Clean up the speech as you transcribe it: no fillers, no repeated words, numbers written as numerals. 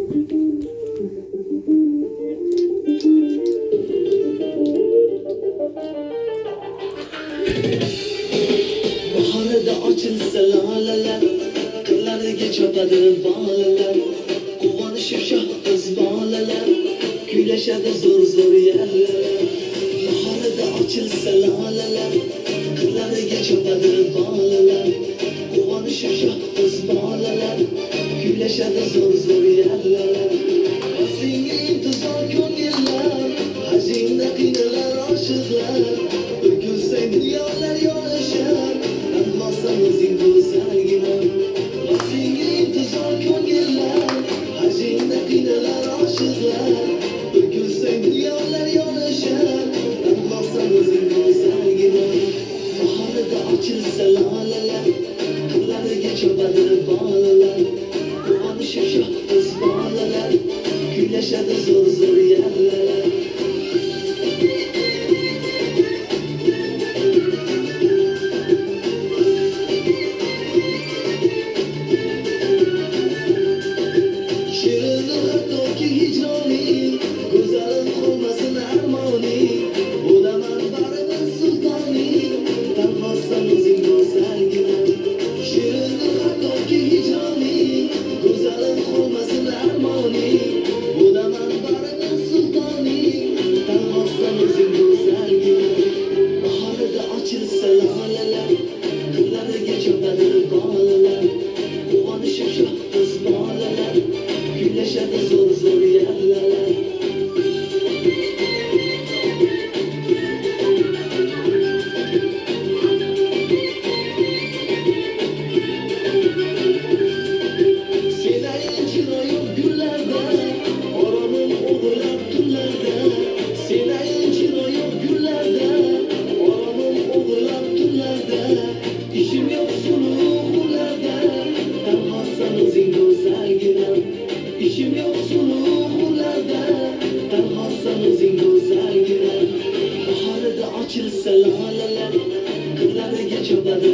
Baharda açılsa laleler, kırlarga chopadi bolalar, quvonishib shoh bolalar, kuylashadi zo'r zo'r yallalar. Baharda açılsa laleler, kırlarga chopadi bolalar, quvonishib shoh bolalar, kuylashadi zo'r zo'r yallalar. Senga intizor ko'ngillar, hajingda qiynalar oshiqlar, bir ko'rsang dunyolar yonishar, tanhosan o'zing go'zalgina. Senga intizor ko'ngillar, hajingda qiynalar oshiqlar, bir ko'rsang dunyolar yonishar, tanhosan o'zing go'zalgina. Baharda ochilsa lalelar, qirlariga chopadi bolalar, quvonishib shoh bolalar, kuylashadi zo'r zo'r yallalar. Shirin hattoki hijroning, go'zalim qolmasin armoning, bo'laman baribir sultoning, tanhosan o'zing go'zalgina. Shirin hattoki hijroning, go'zalim qolmasin armoning, bo'laman baribir sultoning, tanhosan o'zing go'zalgina. Baharda ochilsa lalelar, qirlariga chopadi bolalar, quvonishib shoh bolalar, kuylashadi zo'r zo'r yallalar. Senayin chiroying gullarda, oromim o'g'irlab tunlarda. Senayin chiroying gullarda, oromim o'g'irlab tunlarda. Ishim yo'q suluhlarda, tanhosan o'zing go'zalgina. Ishim yo'q suluhlarda, tanhosan o'zing go'zalgina. Baharda ochilsa lalelar, qirlariga chopadi